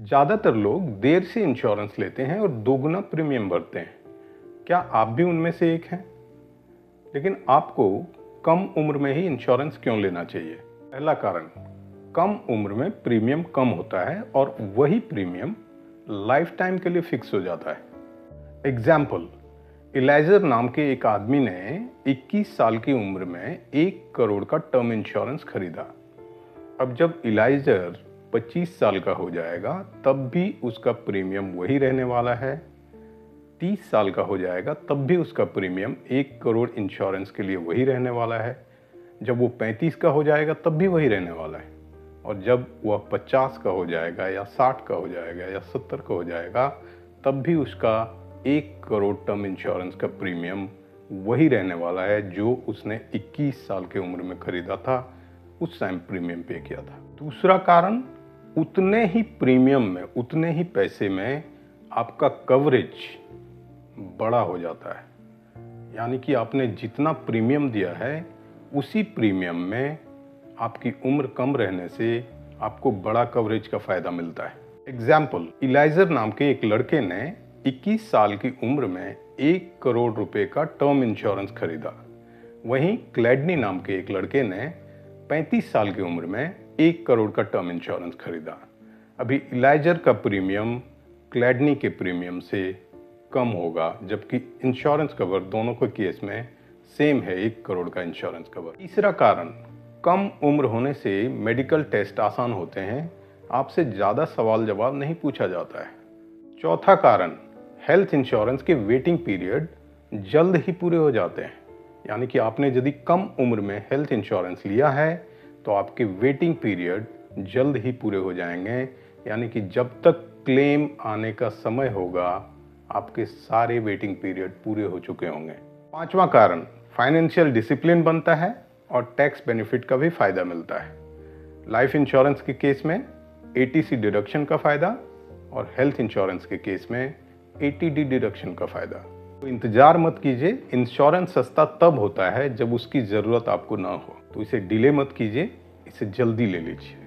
ज़्यादातर लोग देर से इंश्योरेंस लेते हैं और दोगुना प्रीमियम भरते हैं। क्या आप भी उनमें से एक हैं? लेकिन आपको कम उम्र में ही इंश्योरेंस क्यों लेना चाहिए? पहला कारण, कम उम्र में प्रीमियम कम होता है और वही प्रीमियम लाइफ टाइम के लिए फिक्स हो जाता है। एग्जाम्पल, इलाइजर नाम के एक आदमी ने 21 साल की उम्र में 1 करोड़ का टर्म इंश्योरेंस खरीदा। अब जब इलाइजर 25 साल का हो जाएगा तब भी उसका प्रीमियम वही रहने वाला है। 30 साल का हो जाएगा तब भी उसका प्रीमियम 1 करोड़ इंश्योरेंस के लिए वही रहने वाला है। जब वो 35 का हो जाएगा तब भी वही रहने वाला है। और जब वह 50 का हो जाएगा या 60 का हो जाएगा या 70 का हो जाएगा तब भी उसका 1 करोड़ टर्म इंश्योरेंस का प्रीमियम वही रहने वाला है जो उसने 21 साल की उम्र में खरीदा था, उस टाइम प्रीमियम पे किया था। दूसरा कारण, उतने ही प्रीमियम में, उतने ही पैसे में आपका कवरेज बड़ा हो जाता है। यानी कि आपने जितना प्रीमियम दिया है उसी प्रीमियम में आपकी उम्र कम रहने से आपको बड़ा कवरेज का फायदा मिलता है। एग्जाम्पल, इलाइजर नाम के एक लड़के ने 21 साल की उम्र में 1 करोड़ रुपए का टर्म इंश्योरेंस खरीदा। वहीं क्लैडनी नाम के एक लड़के ने 35 साल की उम्र में 1 करोड़ का टर्म इंश्योरेंस खरीदा। अभी इलाइजर का प्रीमियम क्लैडनी के प्रीमियम से कम होगा, जबकि इंश्योरेंस कवर दोनों के केस में सेम है, 1 करोड़ का इंश्योरेंस कवर। तीसरा कारण, कम उम्र होने से मेडिकल टेस्ट आसान होते हैं, आपसे ज़्यादा सवाल जवाब नहीं पूछा जाता है। चौथा कारण, हेल्थ इंश्योरेंस के वेटिंग पीरियड जल्द ही पूरे हो जाते हैं। यानी कि आपने यदि कम उम्र में हेल्थ इंश्योरेंस लिया है तो आपके वेटिंग पीरियड जल्द ही पूरे हो जाएंगे। यानी कि जब तक क्लेम आने का समय होगा आपके सारे वेटिंग पीरियड पूरे हो चुके होंगे। पांचवा कारण, फाइनेंशियल डिसिप्लिन बनता है और टैक्स बेनिफिट का भी फायदा मिलता है। लाइफ इंश्योरेंस के केस में ATC डिडक्शन का फायदा और हेल्थ इंश्योरेंस के केस में ATD डिडक्शन का फायदा। तो इंतजार मत कीजिए, इंश्योरेंस सस्ता तब होता है जब उसकी ज़रूरत आपको ना हो। तो इसे डिले मत कीजिए, इसे जल्दी ले लीजिए।